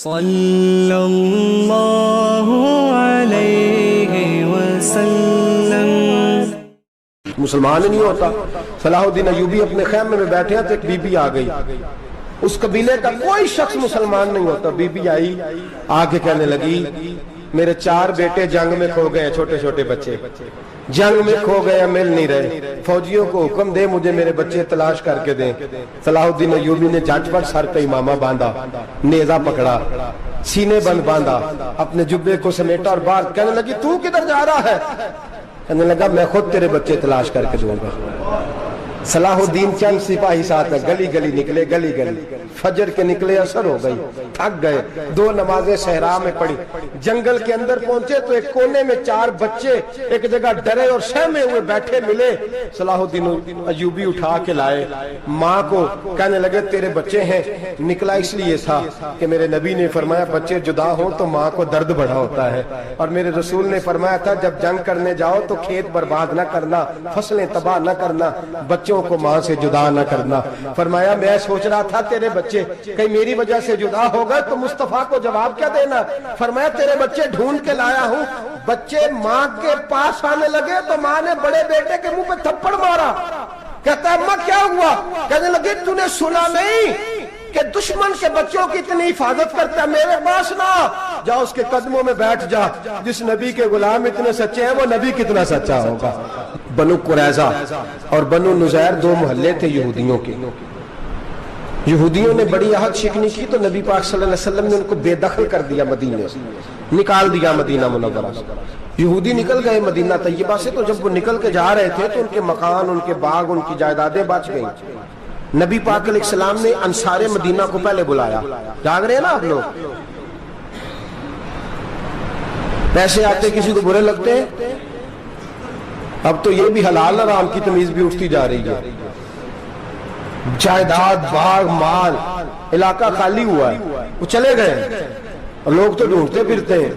صلی اللہ علیہ وسلم۔ مسلمان ہی نہیں ہوتا۔ صلاح الدین ایوبی اپنے خیمے میں بیٹھے ہیں تو ایک بی بی آ گئی، اس قبیلے کا کوئی شخص مسلمان نہیں ہوتا۔ بی بی آئی، آگے کہنے لگی میرے 4 بیٹے جنگ میں کھو گئے ہیں، چھوٹے چھوٹے بچے جنگ میں کھو گئے ہیں، مل نہیں رہے، فوجیوں کو حکم دے مجھے میرے بچے تلاش کر کے دیں۔ صلاح الدین ایوبی نے جھٹ پر سر پہ امامہ باندھا، نیزہ پکڑا، سینے بند باندھا، اپنے جبے کو سمیٹا اور باہر کہنے لگی تو کدھر جا رہا ہے؟ کہنے لگا میں خود تیرے بچے تلاش کر کے دوں گا۔ صلاح الدین چند سپاہی ساتھ گلی گلی نکلے، گلی گلی فجر کے نکلے، اثر ہو گئی، تھک گئے، 2 نمازیں صحرا میں پڑھی، جنگل کے اندر پہنچے تو ایک کونے میں 4 بچے ایک جگہ ڈرے اور سہمے ہوئے بیٹھے ملے۔ صلاح الدین ایوبی اٹھا کے لائے، ماں کو کہنے لگے تیرے بچے ہیں، نکلا اس لیے تھا کہ میرے نبی نے فرمایا بچے جدا ہوں تو ماں کو درد بڑا ہوتا ہے، اور میرے رسول نے فرمایا تھا جب جنگ کرنے جاؤ تو کھیت برباد نہ کرنا، فصلیں تباہ نہ کرنا، بچوں کو ماں سے جدا نہ کرنا۔ فرمایا میں سوچ رہا تھا تیرے بچے کہیں میری وجہ سے جدا ہو گئے تو مصطفیٰ کو جواب کیا دینا۔ فرمایا تیرے بچے ڈھونڈ کے لایا ہوں۔ بچے ماں کے پاس آنے لگے تو ماں نے بڑے بیٹے کے منہ پہ تھپڑ مارا، کہتا ہے اماں کیا ہوا؟ کہنے لگے تو نے سنا نہیں کہ دشمن کے بچوں کی اتنی حفاظت کرتا ہے، میرے پاس نہ جا، اس کے قدموں میں بیٹھ جا، جس نبی کے غلام اتنے سچے ہیں وہ نبی کتنا سچا ہوگا۔ بنو قریظہ اور بنو نذیر 2 محلے تھے یہودیوں کے۔ یہودیوں نے بڑی عہد شکنی کی تو نبی پاک صلی اللہ علیہ وسلم نے ان کو بے دخل کر دیا، مدینے سے نکال دیا، مدینہ منورہ سے۔ یہودی نکل گئے مدینہ طیبہ سے، تو جب وہ نکل کے جا رہے تھے تو ان کے مکان، ان کے باغ، ان کی جائیدادیں بچ گئیں۔ نبی پاک علیہ السلام نے انصار مدینہ کو پہلے بلایا، جاگ رہے ہیں نا آپ لوگ؟ پیسے آتے کسی کو برے لگتے ہیں، اب تو یہ بھی حلال حرام کی تمیز بھی اٹھتی جا رہی ہے۔ جائیداد، باغ، مال، علاقہ خالی ہوا ہے، وہ چلے گئے اور لوگ تو ڈھونڈتے پھرتے ہیں۔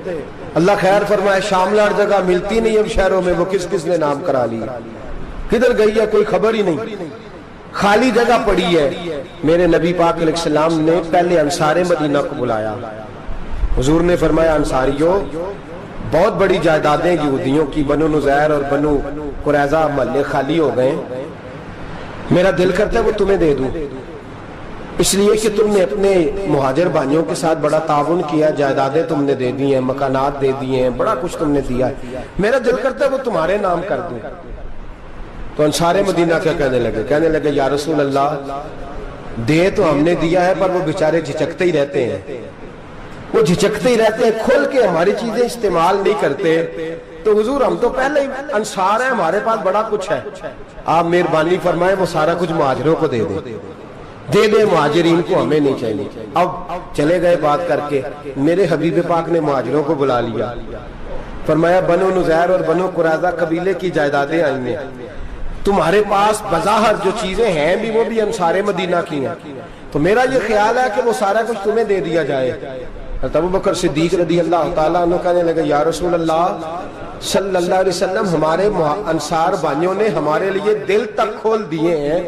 اللہ خیر فرمائے، شاملہ ہر جگہ ملتی نہیں اب شہروں میں، وہ کس کس نے نام کرا لیا، کدھر گئی ہے کوئی خبر ہی نہیں، خالی جگہ پڑی ہے۔ میرے نبی پاک علیہ السلام نے پہلے انصار مدینہ کو بلایا، حضور نے فرمایا انصاریوں بہت بڑی جائیدادیں یہودیوں کی، بنو نذیر اور بنو قریظہ محلے خالی ہو گئے، میرا دل کرتا ہے وہ تمہیں دے دوں، اس لیے کہ تم نے اپنے مہاجر بھائیوں کے ساتھ بڑا تعاون کیا، جائیدادیں تم نے دے دی ہیں، مکانات دے دیے ہیں، بڑا کچھ تم نے دیا ہے، میرا دل کرتا ہے وہ تمہارے نام کر دوں۔ تو انصار مدینہ کیا کہنے لگے یا رسول اللہ دے تو ہم نے دیا ہے پر وہ بیچارے جھچکتے ہی رہتے ہیں، وہ جھچکتے ہی رہتے ہیں، کھول کے ہماری چیزیں استعمال نہیں کرتے۔ تو حضور ہم تو پہلے ہی انصار ہیں، ہمارے پاس بڑا کچھ ہے، آپ مہربانی فرمائیں وہ سارا کچھ مہاجروں کو دے دیں مہاجرین کو ہمیں نہیں چاہیے۔ اب چلے گئے بات کر کے، میرے حبیب پاک نے مہاجروں کو بلا لیا، فرمایا بنو نذیر اور بنو قریظہ قبیلے کی جائیدادیں آئی ہیں، تمہارے پاس بظاہر جو چیزیں ہیں بھی وہ بھی انصار مدینہ کی ہیں، تو میرا یہ خیال ہے کہ وہ سارا کچھ تمہیں دے دیا جائے۔ ابو بکر صدیق رضی اللہ تعالیٰ عنہ کہنے لگے یا رسول اللہ صلی اللہ علیہ وسلم ہمارے انصار بھائیوں نے ہمارے لیے دل تک کھول دیے ہیں،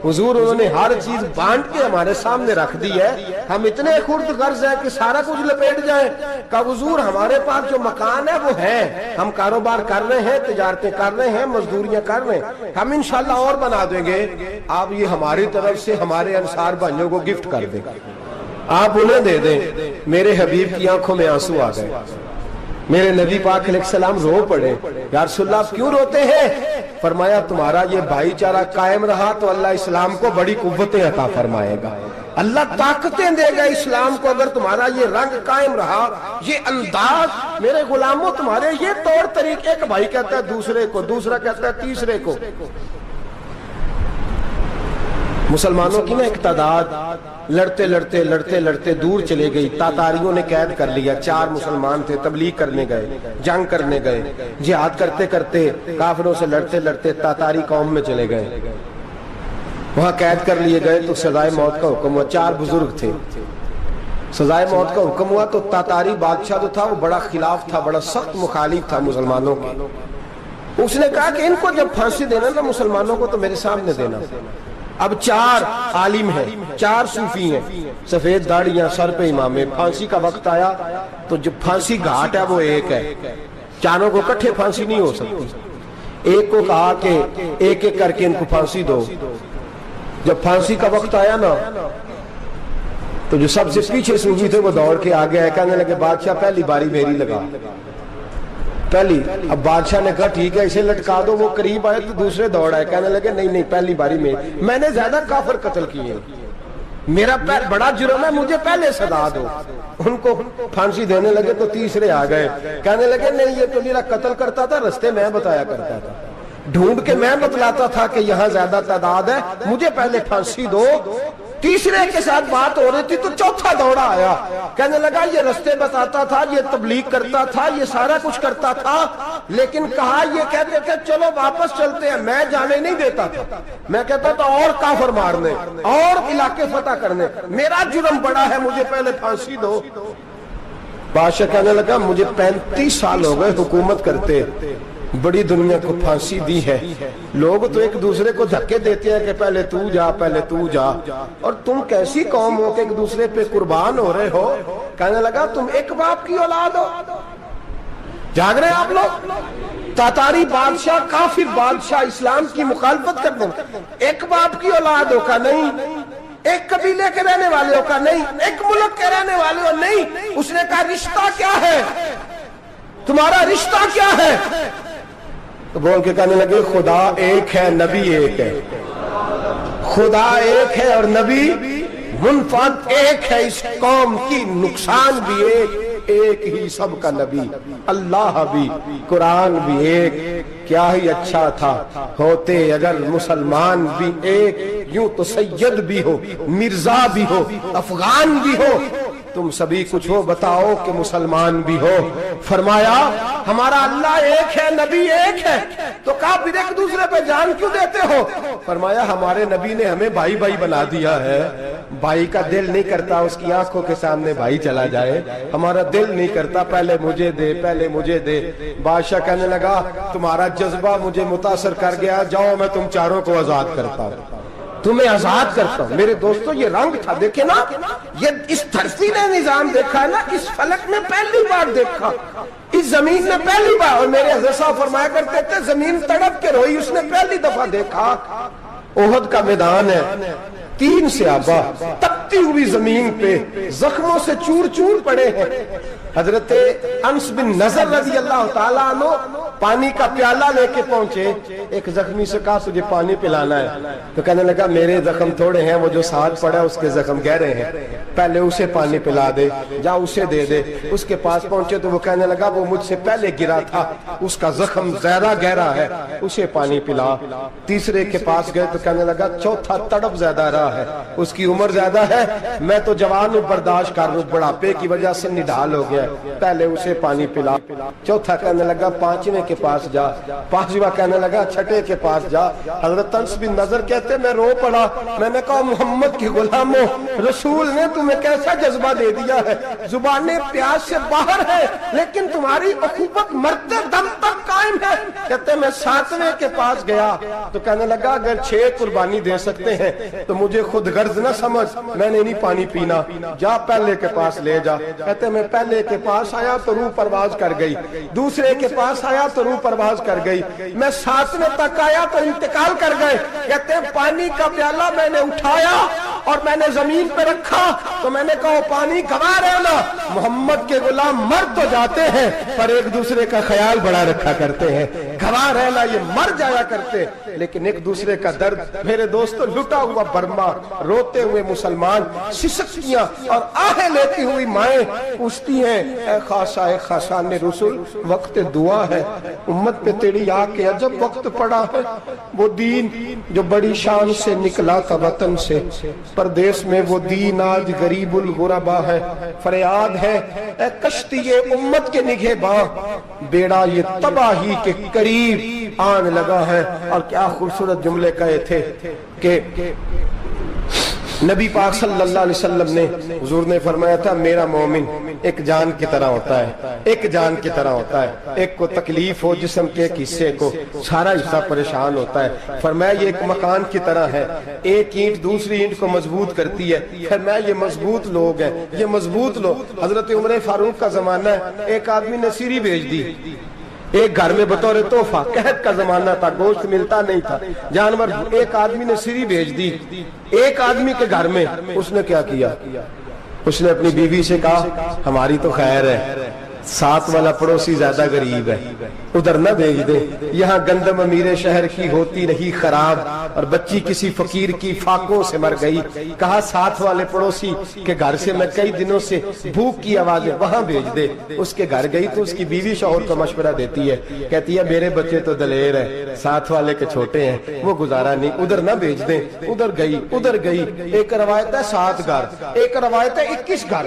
حضور انہوں نے ہر چیز بانٹ کے ہمارے سامنے رکھ دی ہے، ہم اتنے خرد غرض ہیں کہ سارا کچھ لپیٹ جائیں۔ کہا حضور ہمارے پاس جو مکان ہے وہ ہے، ہم کاروبار کر رہے ہیں، تجارتیں کر رہے ہیں، مزدوریاں کر رہے ہیں، ہم انشاءاللہ اور بنا دیں گے، آپ یہ ہماری طرف سے ہمارے انصار بھائیوں کو گفٹ کر دیں، آپ انہیں دے دیں۔ میرے حبیب کی آنکھوں میں آنسو آ گئے، میرے نبی پاک علیہ السلام رو پڑے، یا رسول اللہ آپ کیوں روتے ہیں؟ فرمایا تمہارا یہ بھائی چارہ قائم رہا تو اللہ اسلام کو بڑی قوتیں عطا فرمائے گا، اللہ طاقتیں دے گا اسلام کو، اگر تمہارا یہ رنگ قائم رہا، یہ انداز، میرے غلاموں تمہارے یہ طور طریقے، ایک بھائی کہتا ہے دوسرے کو، دوسرا کہتا ہے تیسرے کو۔ مسلمانوں کی نا ایک تعداد لڑتے لڑتے لڑتے لڑتے دور چلے گئی، تاتاریوں نے قید کر لیا، 4 مسلمان تھے، تبلیغ کرنے گئے، جنگ کرنے گئے، جہاد کرتے کرتے کافروں سے لڑتے لڑتے تاتاری قوم میں چلے گئے، وہاں قید کر لیے گئے تو سزائے موت کا حکم ہوا، 4 بزرگ تھے، سزائے موت کا حکم ہوا تو تاتاری بادشاہ جو تھا وہ بڑا خلاف تھا، بڑا سخت مخالف تھا مسلمانوں کے، اس نے کہا کہ ان کو جب پھانسی دینا نا مسلمانوں کو تو میرے سامنے دینا، اب 4 عالم ہیں، 4 صوفی ہیں، سفید داڑیاں، سر پہ امامے، پھانسی کا وقت آیا تو جو پھانسی گھاٹ ہے وہ ایک ہے، چاروں کو کٹھے پھانسی نہیں ہو سکتی، ایک کو کہا کہ ایک ایک کر کے ان کو پھانسی دو۔ جب پھانسی کا وقت آیا نا تو جو سب سے پیچھے صوفی تھے وہ دوڑ کے آگے آئے، کہنے لگے بادشاہ پہلی باری میری لگا پہلی۔ اب بادشاہ نے کہا ٹھیک ہے اسے لٹکا دو، وہ قریب آئے تو دوسرے دوڑ آئے، کہنے لگے نہیں نہیں پہلی باری میں نے زیادہ کافر قتل کیے، میرا بڑا جرم ہے، مجھے پہلے سزا دو۔ ان کو پھانسی دینے لگے تو تیسرے آ گئے، کہنے لگے نہیں یہ تو میرا قتل کرتا تھا، رستے میں بتایا کرتا تھا، ڈھونڈ کے میں بتلاتا تھا کہ یہاں زیادہ تعداد ہے، مجھے پہلے پھانسی دو۔ تیسرے کے ساتھ بات ہو رہی تھی تو چوتھا دوڑا آیا، کہنے لگا یہ رستے بتاتا تھا، یہ تبلیغ کرتا تھا، یہ سارا کچھ کرتا تھا، لیکن کہا یہ کہتے تھے چلو واپس چلتے ہیں، میں جانے نہیں دیتا تھا، میں کہتا تھا اور کافر مارنے اور علاقے فتح کرنے، میرا جرم بڑا ہے، مجھے پہلے پھانسی دو۔ بادشاہ کہنے لگا مجھے 35 سال ہو گئے حکومت کرتے، بڑی دنیا کو پھانسی دی ہے، لوگ تو ایک دوسرے کو دھکے دیتے ہیں کہ پہلے تو جا پہلے تو جا، اور تم کیسی قوم ہو کہ ایک دوسرے پہ قربان ہو رہے ہو۔ کہنے لگا تم ایک باپ کی اولاد ہو، جاگ رہے ہیں آپ لوگ؟ تاتاری بادشاہ، کافر بادشاہ، اسلام کی مخالفت کر دیں، ایک باپ کی اولاد ہو کا نہیں، ایک قبیلے کے رہنے والے ہو کا نہیں، ایک ملک کے رہنے والے ہو نہیں۔ اس نے کہا رشتہ کیا ہے تمہارا، رشتہ کیا ہے؟ تو بول کے کہنے لگے خدا ایک ہے، نبی ایک ہے، خدا ایک ہے اور نبی منفرد ایک ہے، اس قوم کی نقصان بھی ایک ہی سب کا نبی، اللہ بھی، قرآن بھی ایک، کیا ہی اچھا تھا ہوتے اگر مسلمان بھی ایک، یوں تو سید بھی ہو، مرزا بھی ہو، افغان بھی ہو، تم سبھی کچھ ہو، بتاؤ کہ مسلمان بھی ہو۔ فرمایا ہمارا اللہ ایک ہے، نبی ایک ہے، تو کہا پھر ایک دوسرے پہ جان کیوں دیتے ہو؟ فرمایا ہمارے نبی نے ہمیں بھائی بھائی بنا دیا ہے، بھائی کا دل نہیں کرتا اس کی آنکھوں کے سامنے بھائی چلا جائے، ہمارا دل نہیں کرتا پہلے مجھے دے پہلے مجھے دے۔ بادشاہ کہنے لگا تمہارا جذبہ مجھے متاثر کر گیا، جاؤ میں تم چاروں کو آزاد کرتا ہوں، تمہیں آزاد کرتا ہوں۔ میرے دوستو یہ رنگ تھا، دیکھیں نا، یہ اس دھرتی نے نظام دیکھا ہے نا، اس فلک میں پہلی بار دیکھا، اس زمین نے پہلی بار، اور میرے حضرت صاحب فرمایا کرتے تھے زمین تڑپ کے روئی، اس نے پہلی دفعہ دیکھا۔ احد کا میدان ہے، 3 صحابہ تپتی ہوئی زمین پہ زخموں سے چور چور پڑے ہیں۔ حضرت انس بن نضر رضی اللہ تعالیٰ عنہ پانی کا پیالہ لے کے پہنچے، ایک زخمی سے کہا تجھے پانی پلانا ہے، تو کہنے لگا میرے زخم تھوڑے ہیں، وہ جو ساتھ پڑا اس کے زخم گہرے ہیں، پہلے اسے پانی پلا دے، جا اسے دے دے۔ اس کے پاس پہنچے تو وہ کہنے لگا وہ مجھ سے پہلے گرا تھا، اس کا زخم زیادہ گہرا ہے، اسے پانی پلا۔ تیسرے کے پاس گئے تو کہنے لگا چوتھا تڑپ زیادہ رہا ہے، اس کی عمر زیادہ ہے، میں تو جوان ہوں برداشت کر لوں، بڑھاپے کی وجہ سے نڈھال ہو گیا، پہلے اسے پانی پلا۔ چوتھا کہنے لگا 5ویں کے پاس جا، 5واں کہنے لگا 6 کے پاس جا۔ حضرت انس بن نضر کہتے میں رو پڑا، میں نے کہا محمد کے غلاموں، رسول نے تمہیں کیسا جذبہ دے دیا ہے، زبانیں پیاس سے باہر ہے لیکن تمہاری اخوت مرتے دم تک قائم ہے۔ کہتے میں 7ویں کے پاس گیا تو کہنے لگا اگر 6 قربانی دے سکتے ہیں تو مجھے خود غرض نہ سمجھ، میں نے نہیں پانی پینا، جا پہلے کے پاس لے جا۔ کہتے میں پہلے کے پاس آیا تو روح پرواز کر گئی، دوسرے کے پاس آیا تو روح پرواز کر گئی، میں 7ویں تک آیا تو انتقال کر گئے۔ کہتے ہیں پانی کا پیالہ میں نے اٹھایا اور میں نے زمین پہ رکھا تو میں نے کہا پانی گوا رہنا، محمد کے غلام مر تو جاتے ہیں پر ایک دوسرے کا خیال بڑا رکھا کرتے ہیں، گوا رہنا یہ مر جایا کرتے لیکن ایک دوسرے کا درد۔ میرے دوستو لٹا ہوا برما، روتے ہوئے مسلمان، سسکیاں اور آہیں لیتی ہوئی مائیں پوچھتی ہیں اے خاصا اے خاصان رسول، وقت دعا ہے، امت پہ تیری آ کے عجب وقت پڑا ہے، وہ دین جو بڑی شان سے نکلا تھا وطن سے، پردیس میں وہ دین آج غریب الغربا ہے، فریاد ہے اے کشتی امت کے نگہباں، بیڑا یہ تباہی کے قریب آن لگا ہے۔ اور کیا خوبصورت جملے کہے تھے کہ نبی پاک صلی اللہ علیہ وسلم نے حضور نے فرمایا تھا میرا مومن ایک جان کی طرح ہوتا ہے، ایک جان کی طرح ہوتا ہے، ایک کو تکلیف ہو جسم کے ایک حصے کو سارا حصہ پریشان ہوتا ہے، فرمایا یہ ایک مکان کی طرح ہے، ایک اینٹ دوسری اینٹ کو مضبوط کرتی ہے، فرمایا یہ مضبوط لوگ ہیں، یہ مضبوط لوگ۔ حضرت عمر فاروق کا زمانہ ہے، ایک آدمی نے سیری بھیج دی ایک گھر میں بطور تحفہ، قحط کا زمانہ تھا، گوشت ملتا نہیں تھا، جانور، ایک آدمی نے سیری بھیج دی ایک آدمی کے گھر میں۔ اس نے کیا کیا؟ اس نے اپنی بیوی سے کہا ہماری تو خیر ہے، ساتھ والا پڑوسی زیادہ غریب ہے، ادھر نہ بھیج دے، یہاں گندم امیر شہر کی ہوتی رہی خراب اور بچی کسی فقیر کی فاقوں سے مر گئی، کہا ساتھ والے پڑوسی کے گھر سے میں کئی دنوں سے بھوک کی آوازیں، وہاں بھیج دے۔ اس کے گھر گئی تو اس کی بیوی شوہر کو مشورہ دیتی ہے، کہتی ہے میرے بچے تو دلیر ہیں، ساتھ والے کے چھوٹے ہیں، وہ گزارا نہیں، ادھر نہ بھیج دیں۔ ادھر گئی، ایک روایت ہے 7 گھر، ایک روایت ہے 21 گھر،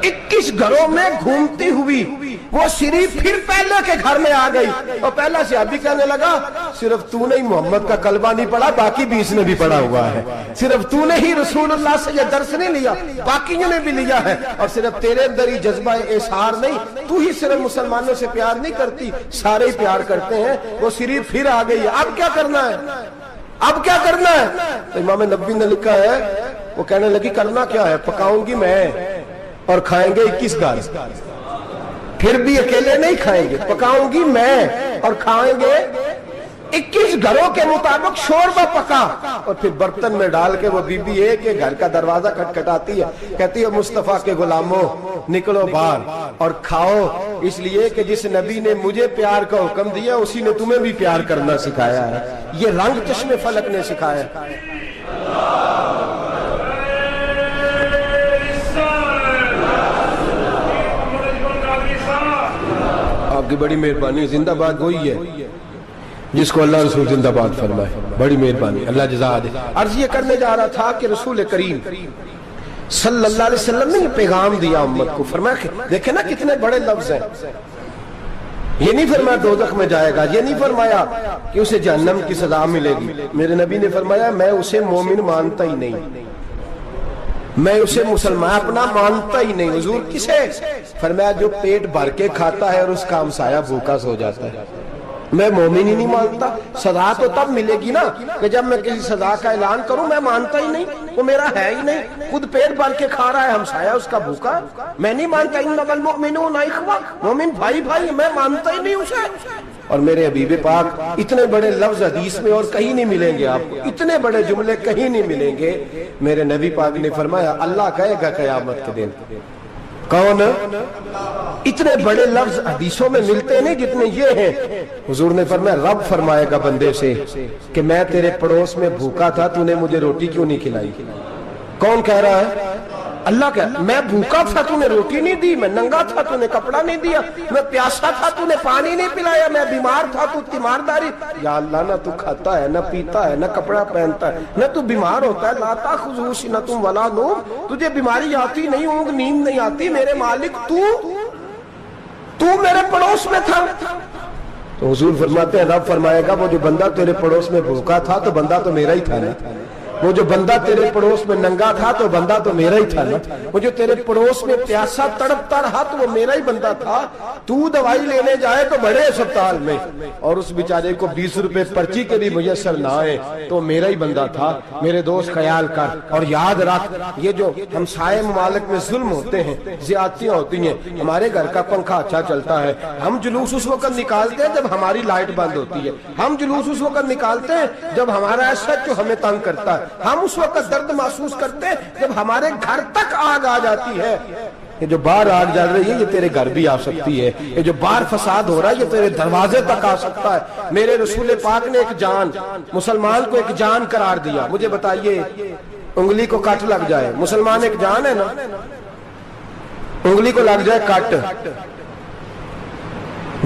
21 گھروں میں گھومتی ہوئی وہ صرف پھر پہلے کے گھر میں آ گئی، اور پہلا صحابی کہنے لگا صرف تو نے ہی محمد کا کلمہ نہیں پڑھا، باقی 20 نے بھی پڑھا ہوا ہے، صرف تو نے ہی رسول اللہ سے یہ درس نہیں لیا، باقیوں نے بھی لیا ہے، اور صرف تیرے اندر ہی جذبہ اظہار نہیں، تو ہی صرف مسلمانوں سے پیار نہیں کرتی، سارے ہی پیار کرتے ہیں۔ وہ صرف پھر آ گئی ہے، اب کیا کرنا ہے؟ اب کیا کرنا ہے؟ تو امام نبوی نے لکھا ہے، وہ کہنے لگی کرنا کیا ہے؟ پکاؤں گی میں اور کھائیں گے 21 گھر، پھر بھی اکیلے نہیں کھائیں گے، پکاؤں گی میں اور کھائیں گے 21 گھروں کے مطابق شوربہ پکا، اور پھر برتن میں ڈال کے وہ بی بی ایک کے گھر کا دروازہ کھٹکھٹاتی ہے، کہتی ہے مصطفیٰ کے غلاموں نکلو باہر اور کھاؤ، اس لیے کہ جس نبی نے مجھے پیار کا حکم دیا اسی نے تمہیں بھی پیار کرنا سکھایا ہے، یہ رنگ چشم فلک نے سکھایا ہے۔ آپ کی بڑی مہربانی، زندہ باد وہی ہے جس کو اللہ رسول زندہ باد فرمائے، بڑی مہربانی، اللہ جزا دے۔ عرض یہ کرنے جا رہا تھا کہ رسول کریم صلی اللہ علیہ وسلم نے یہ پیغام دیا امت کو، فرمایا دیکھیں نا کتنے بڑے لفظ ہیں، یہ نہیں فرمایا دوزخ میں جائے گا، یہ نہیں فرمایا کہ اسے جہنم کی سزا ملے گی، میرے نبی نے فرمایا میں اسے مومن مانتا ہی نہیں، میں اسے مسلمان اپنا مانتا ہی نہیں۔ حضور کسے؟ فرمایا جو پیٹ بھر کے کھاتا ہے اور اس کا ہمسایہ بھوکا سو جاتا ہے، میں مومن ہی نہیں مانتا۔ سزا تو تب ملے گی نا کہ جب میں کسی سزا کا اعلان کروں، میں مانتا ہی نہیں، وہ میرا ہے ہی نہیں، خود پیٹ بھر کے کھا رہا ہے، ہمسایہ اس کا بھوکا، میں نہیں مانتا۔ انما المؤمنون اخوہ، مومن بھائی بھائی، میں مانتا ہی نہیں اسے۔ اور میرے حبیب پاک اتنے بڑے لفظ حدیث میں اور کہیں نہیں ملیں گے، آپ کو اتنے بڑے جملے کہیں نہیں ملیں گے۔ میرے نبی پاک نے فرمایا اللہ کہے گا قیامت کے دن، کون؟ اتنے بڑے لفظ حدیثوں میں ملتے نہیں جتنے یہ ہیں۔ حضور نے فرمایا رب فرمائے گا بندے سے کہ میں تیرے پڑوس میں بھوکا تھا، تو نے مجھے روٹی کیوں نہیں کھلائی؟ کون کہہ رہا ہے؟ اللہ کہہ، میں بھوکا تھا تو نے روٹی نہیں دی، میں ننگا تھا تو نے کپڑا نہیں دیا، میں پیاسا تھا تو نے پانی نہیں پلایا، میں بیمار تھا تو تیمارداری۔ یا اللہ نہ تو کھاتا ہے، نہ پیتا ہے، نہ کپڑا پہنتا ہے، نہ تو بیمار ہوتا ہے، لا تاخذہ سنۃ ولا نوم، تجھے بیماری آتی نہیں، اونگ نیند نہیں آتی، میرے مالک تو میرے پڑوس میں تھا۔ تو حضور فرماتے ہیں رب فرمائے گا وہ جو بندہ تیرے پڑوس میں بھوکا تھا تو بندہ تو میرا ہی تھا نا، وہ جو بندہ تیرے پڑوس میں ننگا تھا تو بندہ تو میرا ہی تھا نا، وہ جو تیرے پڑوس میں پیاسا تڑپتا رہا تو وہ میرا ہی بندہ تھا، تو دوائی لینے جائے تو بڑے اسپتال میں اور اس بیچارے کو 20 روپے پرچی کے بھی میسر نہ آئے تو میرا ہی بندہ تھا۔ میرے دوست خیال کر اور یاد رکھ، یہ جو ہمسائے ممالک میں ظلم ہوتے ہیں، زیادتیاں ہوتی ہیں، ہمارے گھر کا پنکھا اچھا چلتا ہے، ہم جلوس اس وقت نکالتے ہیں جب ہماری لائٹ بند ہوتی ہے، ہم جلوس اس وقت نکالتے ہیں جب ہمارا ایسا جو ہمیں تنگ کرتا ہے، ہم اس وقت درد محسوس کرتے ہیں جب ہمارے گھر تک آگ آ جاتی ہے۔ یہ جو باہر آگ جل رہی ہے یہ تیرے گھر بھی آ سکتی ہے، یہ جو باہر فساد ہو رہا ہے یہ تیرے دروازے تک آ سکتا ہے۔ میرے رسول پاک نے ایک جان، مسلمان کو ایک جان قرار دیا۔ مجھے بتائیے انگلی کو کٹ لگ جائے، مسلمان ایک جان ہے نا، انگلی کو لگ جائے کٹ،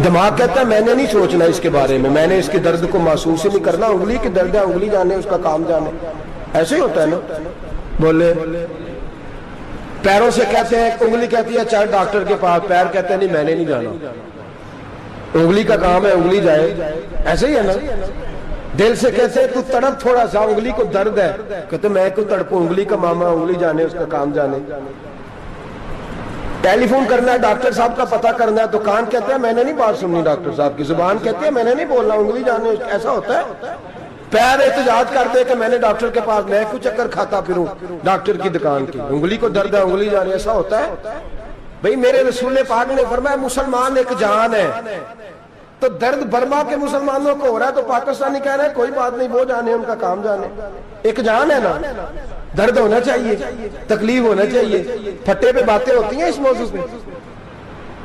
دماغ کہتا ہے میں نے نہیں سوچنا اس کے بارے میں نے اس کے درد کو محسوس ہی نہیں کرنا، انگلی کی درد ہے انگلی جانے، اس کا کام جانے، ایسے ہی ہوتا ہے نا۔ بولے پیروں سے کہتے ہیں، انگلی کہتی ہے چل ڈاکٹر کے پاس، پیر کہتے ہیں نہیں میں نے نہیں جانا، انگلی کا کام ہے انگلی جائے، ایسے ہی ہے نا۔ دل سے کہتے ہیں تو تڑپ تھوڑا سا, انگلی کو درد ہے, کہتے میں کو تڑپوں, انگلی کا ماما, انگلی جانے اس کا کام جانے. ٹیلی فون کرنا ہے, ڈاکٹر صاحب کا پتہ کرنا ہے, تو کان کہتے ہیں میں نے نہیں بات سننی ڈاکٹر صاحب کی, زبان کہتے ہیں میں نے نہیں بولنا, انگلی جانے. ایسا ہوتا ہے. پیر احتجاج کرتے کہ میں نے ڈاکٹر کے پاس, میں کچھ چکر کھاتا پھروں ڈاکٹر کی دکان کی, انگلی کو درد ہے, انگلی جانے. ایسا ہوتا ہے بھئی. میرے رسول پاک نے فرمایا مسلمان ایک جان ہے. تو درد برما کے مسلمانوں کو ہو رہا ہے تو پاکستانی کہہ رہے ہیں کوئی بات نہیں, وہ جانے, ان کا کام جانے. ایک جان ہے نا, درد ہونا چاہیے, تکلیف ہونا چاہیے. پھٹے پہ باتیں ہوتی ہیں اس موضوع پہ,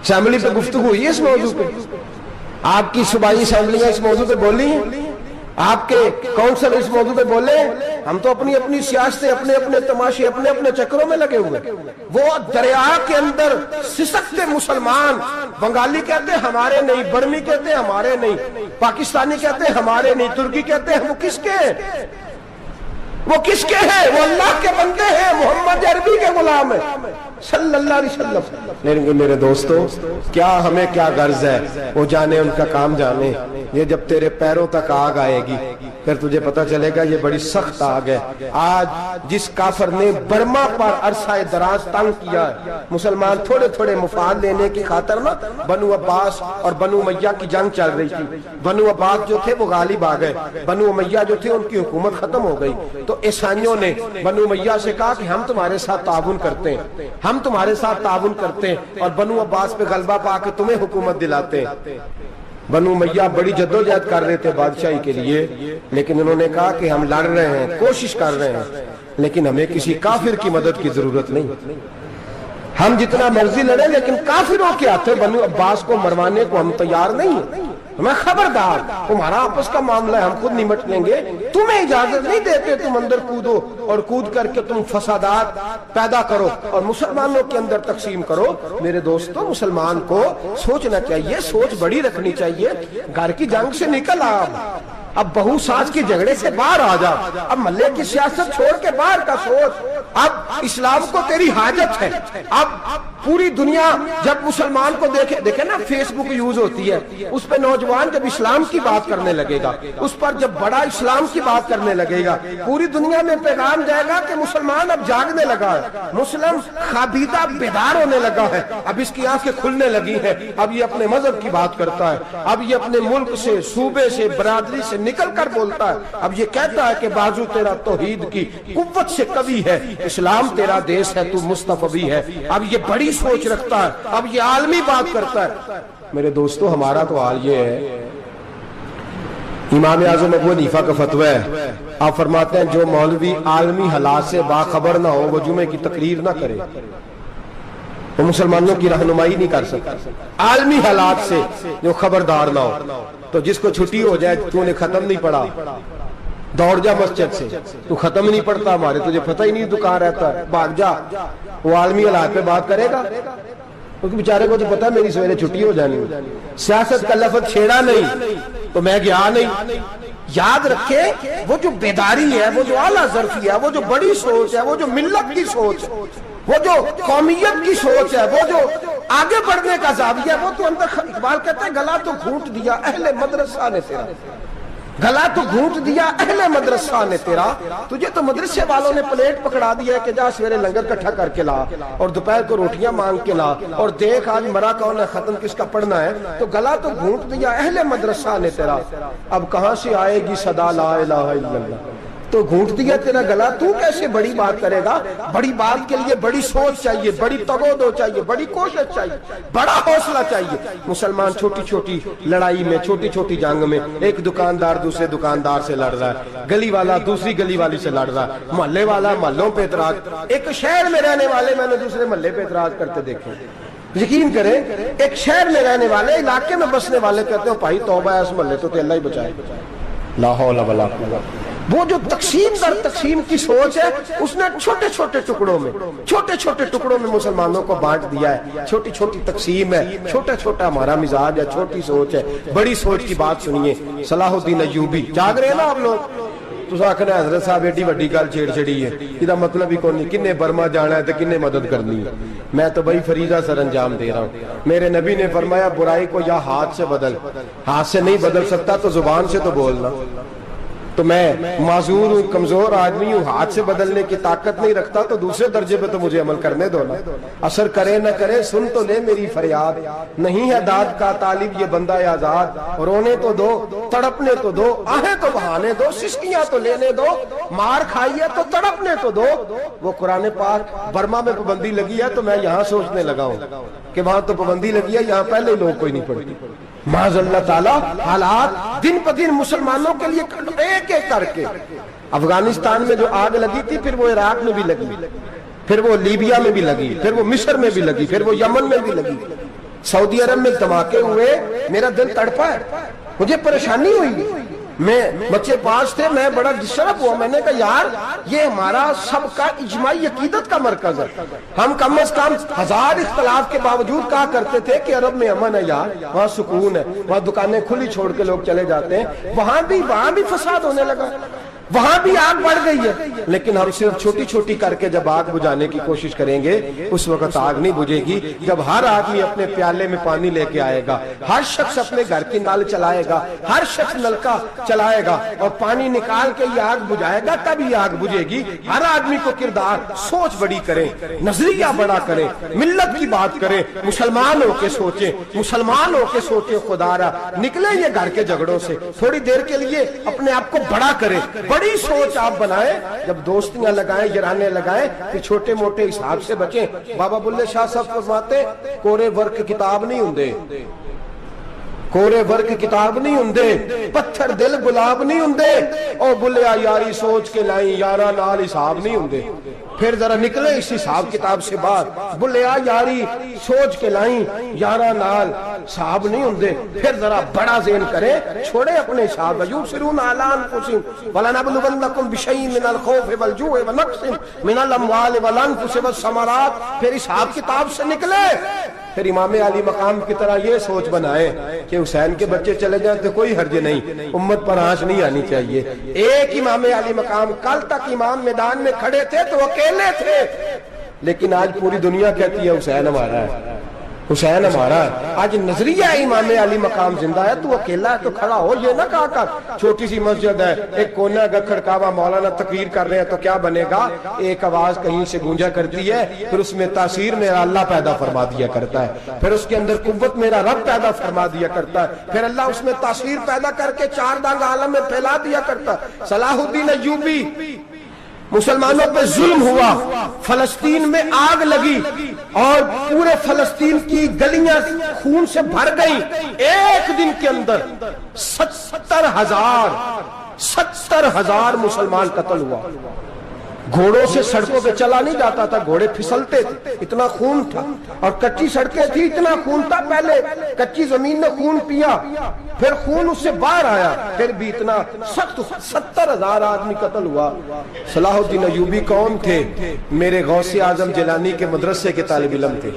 اسمبلی پہ گفتگو ہوئی ہے اس موضوع پہ, آپ کی صوبائی اسمبلیاں اس موضوع پہ بولی ہیں, آپ کے کونسل اس موضوع پہ بولے. ہم تو اپنی اپنی سیاستیں, اپنے اپنے تماشے, اپنے اپنے چکروں میں لگے ہوئے. وہ دریا کے اندر سسکتے مسلمان, بنگالی کہتے ہیں ہمارے نہیں, برمی کہتے ہیں ہمارے نہیں, پاکستانی کہتے ہیں ہمارے نہیں, ترکی کہتے ہیں وہ کس کے ہیں, وہ کس کے ہیں؟ وہ اللہ کے بندے ہیں, محمد عربی کے غلام ہیں صلی اللہ علیہ وسلم. لیکن میرے دوستو کیا ہمیں کیا غرض ہے, وہ جانے, ان کا کام جانے. یہ جب تیرے پیروں تک آگ آئے گی پھر تجھے پتہ چلے گا یہ بڑی سخت آگ ہے. آج جس کافر نے برما پر عرصہ دراز تنگ کیا ہے, مسلمان تھوڑے تھوڑے مفاد لینے کی خاطر نا, بنو عباس اور بنو امیہ کی جنگ چل رہی تھی. بنو عباس جو تھے وہ غالب آ گئے, بنو امیہ جو تھے ان کی حکومت ختم ہو گئی. تو عیسائیوں نے بنو امیہ سے کہا کہ ہم تمہارے ساتھ تعاون کرتے ہیں, ہم تمہارے ساتھ تعاون کرتے ہیں اور بنو عباس پہ غلبہ پا کے تمہیں حکومت دلاتے ہیں. بنو امیہ بڑی جدوجہد کر رہے تھے بادشاہی کے لیے, لیکن انہوں نے کہا کہ ہم لڑ رہے ہیں, کوشش کر رہے ہیں, لیکن ہمیں کسی کافر کی مدد کی ضرورت نہیں. ہم جتنا مرضی لڑیں لیکن کافروں کے ہاتھوں بنو عباس کو مروانے کو ہم تیار نہیں ہیں. ہمیں خبردار, تمہارا آپس کا معاملہ ہے, ہم خود نمٹ لیں گے, تمہیں اجازت نہیں دیتے تم اندر کودو اور کود کر کے تم فسادات پیدا کرو اور مسلمانوں کے اندر تقسیم کرو. میرے دوستو مسلمان کو سوچنا چاہیے, سوچ بڑی رکھنی چاہیے. گھر کی جنگ سے نکل آ, اب بہو ساس کے جھگڑے سے باہر آ جا, اب محلے کی سیاست چھوڑ کے باہر کا سوچ. اب اسلام کو تیری حاجت ہے. اب پوری دنیا جب مسلمان کو دیکھے نا, فیس بک یوز ہوتی ہے, اس پہ نوجوان جب اسلام کی بات کرنے لگے گا, اس پر جب بڑا اسلام کی بات کرنے لگے گا, پوری دنیا میں پیغام جائے گا کہ مسلمان اب جاگنے لگا ہے, مسلم خابیدہ بیدار ہونے لگا ہے, اب اس کی آنکھیں کھلنے لگی ہیں, اب یہ اپنے مذہب کی بات کرتا ہے, اب یہ اپنے ملک سے, صوبے سے, برادری سے نکل کر بولتا ہے. اب یہ کہتا ہے کہ بازو تیرا توحید کی قوت سے قوی ہے, اسلام تیرا دیس ہے, تو مصطفی ہے. اب یہ بڑی سوچ رکھتا ہے, اب یہ عالمی بات کرتا ہے. میرے دوستو ہمارا تو حال یہ ہے, امام اعظم ابو حنیفہ کا فتویٰ ہے, آپ فرماتے ہیں جو مولوی عالمی حالات سے باخبر نہ ہو وہ جمعے کی تقریر نہ کرے, وہ مسلمانوں کی رہنمائی نہیں کر سکتا. عالمی حالات سے جو خبردار نہ ہو, تو جس کو چھٹی ہو جائے, تو نے ختم نہیں پڑھا, دوڑ جا مسجد سے, تو ختم نہیں پڑھتا, ہمارے تجھے پتہ ہی نہیں دکان رہتا ہے, بھاگ جا. وہ عالمی حالات پہ بات کرے گا, کیونکہ بیچارے کو تو پتا ہے میری سویرے چھٹی ہو جانی. سیاست کا لفظ چھیڑا نہیں تو میں گیا نہیں. یاد رکھے وہ جو بیداری ہے, وہ جو اعلیٰ ظرفی ہے, وہ جو بڑی سوچ ہے, وہ جو ملت کی سوچ, وہ جو قومیت کی سوچ ہے, وہ جو آگے بڑھنے کا زاویہ ہے, وہ تو اندر. اقبال کہتا ہے گلا تو گھونٹ دیا اہل مدرسہ نے تیرا, گلا تو گھونٹ دیا اہل مدرسہ نے تیرا. تجھے تو مدرسے والوں نے پلیٹ پکڑا دیا کہ جا سویرے لنگر کٹھا کر کے لا اور دوپہر کو روٹیاں مانگ کے لا, اور دیکھ آج مرا کون ہے, ختم کس کا پڑھنا ہے. تو گلا تو گھونٹ دیا اہل مدرسہ نے تیرا, اب کہاں سے آئے گی صدا لا الہ الا اللہ. تو گھونٹ دیا تیرا گلا, تو کیسے بڑی بات کرے گا. بڑی بات کے لیے بڑی سوچ چاہیے, بڑی تگودو چاہیے, بڑی کوشش چاہیے, بڑا حوصلہ چاہیے. مسلمان چھوٹی چھوٹی لڑائی میں, چھوٹی چھوٹی جنگ میں, ایک دکاندار دوسرے دکاندار سے لڑ رہا ہے, گلی والا دوسری گلی والی سے لڑ رہا ہے, محلے والا محلوں پہ اعتراض. ایک شہر میں رہنے والے میں نے دوسرے محلے پہ اعتراض کرتے دیکھے. یقین کریں, ایک شہر میں رہنے والے, علاقے میں بسنے والے کہتے ہیں بھائی توبہ ہے اس محلے تو اللہ ہی بچائے. لا حول ولا قوت. وہ جو تقسیم در تقسیم کی سوچ ہے, اس نے چھوٹے چھوٹے ٹکڑوں میں مسلمانوں کو بانٹ دیا ہے. چھوٹی چھوٹی تقسیم ہے, چھوٹا چھوٹا ہمارا مزاج ہے, چھوٹی سوچ ہے. بڑی سوچ کی بات سنیے. صلاح الدین ایوبی, جاگ رہے ہیں نا آپ لوگ, تو آخنا حضرت صاحب ایڈی وڈی گل چھیڑ چھڑی ہے, یہ مطلب ہی کون نہیں, کنے برما جانا ہے تو کنے مدد کرنی ہے. میں تو بھائی فریضہ سر انجام دے رہا ہوں. میرے نبی نے فرمایا برائی کو یا ہاتھ سے بدل, ہاتھ سے نہیں بدل سکتا تو زبان سے تو بولنا. تو میں معذور ہوں, کمزور آدمی ہوں, ہاتھ سے بدلنے کی طاقت نہیں رکھتا, تو دوسرے درجے پہ تو مجھے عمل کرنے دو نا. اثر کرے نہ کرے سن تو لے میری فریاد, نہیں ہے داد کا طالب یہ بندہ آزاد, رونے تو دو, تڑپنے تو دو, آہیں تو بہانے دو, سسکیاں تو لینے دو, مار کھائیے تو تڑپنے تو دو. وہ قرآن پاک برما میں پابندی لگی ہے تو میں یہاں سوچنے لگا ہوں کہ وہاں تو پابندی لگی ہے, یہاں پہلے لوگ کوئی نہیں پڑھتی. معاذ اللہ تعالیٰ حالات دن پہ دن مسلمانوں کے لیے ایک ایک کر کے. افغانستان میں جو آگ لگی تھی, پھر وہ عراق میں بھی لگی, پھر وہ لیبیا میں بھی لگی, پھر وہ مصر میں بھی لگی, پھر وہ یمن میں بھی لگی, سعودی عرب میں دھماکے ہوئے, میرا دل تڑپا ہے, مجھے پریشانی ہوئی. میں بچے پاس تھے, میں بڑا ڈسٹرب ہوا, میں نے کہا یار یہ ہمارا سب کا اجماعی عقیدت کا مرکز ہے, ہم کم از کم 1000 اختلاف کے باوجود کہا کرتے تھے کہ عرب میں امن ہے یار, وہاں سکون ہے, وہاں دکانیں کھلی چھوڑ کے لوگ چلے جاتے ہیں, وہاں بھی فساد ہونے لگا, وہاں بھی آگ بڑھ گئی ہے. لیکن ہم صرف چھوٹی چھوٹی کر کے جب آگ بجھانے کی کوشش کریں گے اس وقت آگ نہیں بجھے گی. جب ہر آدمی اپنے پیالے میں پانی لے کے آئے گا, ہر شخص اپنے گھر کی نل چلائے گا, ہر شخص نلکا چلائے گا اور پانی نکال کے یہ آگ بجھائے گا, تب یہ آگ بجھے گی. ہر آدمی کو کردار, سوچ بڑی کریں, نظریہ بڑا کریں, ملت کی بات کریں, مسلمان ہو کے سوچیں, مسلمان ہو کے سوچیں. خدا را نکلیں یہ گھر کے جھگڑوں سے, تھوڑی دیر کے لیے اپنے آپ کو بڑا کریں, بڑی سوچ آپ بنائیں. جب دوستیاں لگائیں, یارانے لگائیں, کہ چھوٹے موٹے حساب سے بچیں. بابا بلے شاہ صاحب فرماتے کورے ورک کتاب نہیں ہوندے, کورے ورک کتاب نہیں ہوندے, پتھر دل گلاب نہیں ہوندے, او بلیا یاری سوچ کے لائیں, یارا نال حساب نہیں ہوندے. پھر ذرا نکلے اس حساب کتاب سے بات, بلیا یاری سوچ کے لائیں, یارا نال حساب نہیں ہوندے. پھر ذرا بڑا ذہن کرے, چھوڑے اپنے حساب. یبصرون علی انفسہم ولنبلونکم بشیء من الخوف والجوع ونقص من الاموال والانفس والثمرات. پھر حساب کتاب سے نکلے. پھر امام علی مقام کی طرح یہ سوچ بنائے کہ حسین کے بچے چلے جائیں تو کوئی حرج نہیں, امت پر آنچ نہیں آنی چاہیے. ایک امام علی مقام, کل تک امام میدان میں کھڑے تھے تو اکیلے تھے, لیکن آج پوری دنیا کہتی ہے حسین ہمارا ہے, حسین ہمارا ہے. آج نظریہ امام علی مقام زندہ ہے, تو اکیلا ہے تو کھڑا ہو. یہ نہ کہا کر چھوٹی سی مسجد ہے, ایک کونا کا کھڑکاوا, مولانا تقریر کر رہے ہیں تو کیا بنے گا, ایک آواز کہیں سے گونجا کرتی ہے, پھر اس میں تاثیر میرا اللہ پیدا فرما دیا کرتا ہے, پھر اس کے اندر قوت میرا رب پیدا فرما دیا کرتا ہے, پھر اللہ اس میں تاثیر پیدا کر کے 4 دانگ عالم میں پھیلا دیا کرتا ہے. صلاح الدین ایوبی, مسلمانوں پہ ظلم ہوا, فلسطین میں آگ لگی اور پورے فلسطین کی گلیاں خون سے بھر گئیں. ایک دن کے اندر 70,000 مسلمان قتل ہوا. گھوڑوں سے سڑکوں پہ چلا نہیں جاتا تھا, گھوڑے پھسلتے تھے, اتنا خون تھا, اور کچی سڑکیں تھی, اتنا خون تھا. پہلے کچی زمین نے خون پیا, پھر خون اس سے باہر آیا, پھر بھی اتنا سخت. 70,000 آدمی قتل ہوا. صلاح الدین ایوبی کون تھے؟ میرے غوث اعظم جیلانی کے مدرسے کے طالب علم تھے.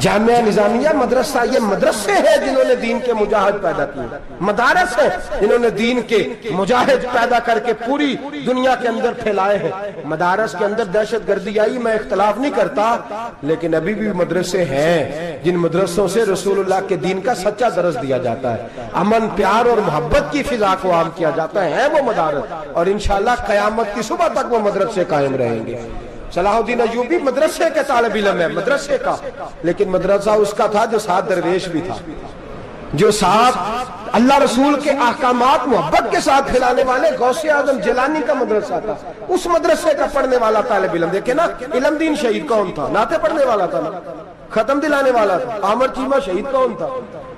جامعہ نظامیہ مدرسہ, یہ مدرسے ہیں جنہوں نے دین کے مجاہد پیدا کیے, مدارس ہیں جنہوں نے دین کے مجاہد پیدا کر کے پوری دنیا کے اندر پھیلائے ہیں. مدارس کے اندر دہشت گردی آئی, میں اختلاف نہیں کرتا, لیکن ابھی بھی مدرسے ہیں جن مدرسوں سے رسول اللہ کے دین کا سچا درس دیا جاتا ہے, امن پیار اور محبت کی فضا کو عام کیا جاتا ہے وہ مدارس, اور انشاءاللہ قیامت کی صبح تک وہ مدرسے قائم رہیں گے. صلاح الدین ایوبی مدرسے کے طالب علم ہے, مدرسے کا, لیکن مدرسہ اس کا تھا جو ساتھ درویش بھی تھا, جو ساتھ اللہ رسول کے احکامات محبت کے ساتھ پھیلانے والے. غوث اعظم جیلانی کا مدرسہ تھا, اس مدرسے کا پڑھنے والا طالب علم. دیکھیں نا, علم دین شہید کون تھا؟ نعتیں پڑھنے والا تھا نا, ختم دلانے والا تھا. عامر چیمہ شہید کون تھا؟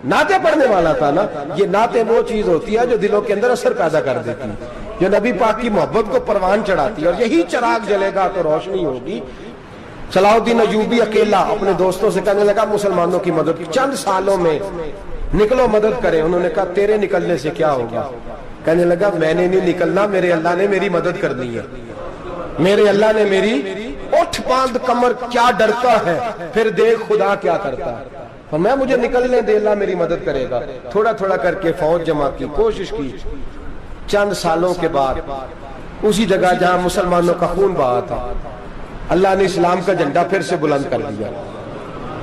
نعتیں پڑھنے والا تھا نا. یہ نعتیں وہ چیز ہوتی ہے جو دلوں کے اندر اثر پیدا کر دیتی ہے, جو نبی پاک کی محبت کو پروان چڑھاتی ہے, اور یہی چراغ جلے گا تو روشنی ہوگی. صلاح الدین ایوبی اکیلا اپنے دوستوں سے کہنے لگا مسلمانوں کی مدد, چند سالوں میں نکلو مدد کریں. انہوں نے کہا تیرے نکلنے سے کیا ہوگا؟ کہنے لگا میں نے نہیں نکلنا, میرے اللہ نے میری مدد کرنی ہے, میرے اللہ نے میری. اٹھ باندھ کمر کیا ڈرتا ہے, پھر دیکھ خدا کیا کرتا ہے. میں مجھے نکلنے دے, اللہ میری مدد کرے گا. تھوڑا تھوڑا کر کے فوج جمع کی, کوشش کی. چند سالوں کے بعد اسی جگہ جہاں مسلمانوں کا خون بہا تھا, اللہ نے اسلام کا جھنڈا پھر سے بلند کر دیا.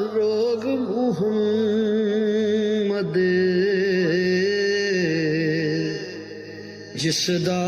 ਰੋਗ ਮੁਹੰਮਦ ਜਿਸ ਦਾ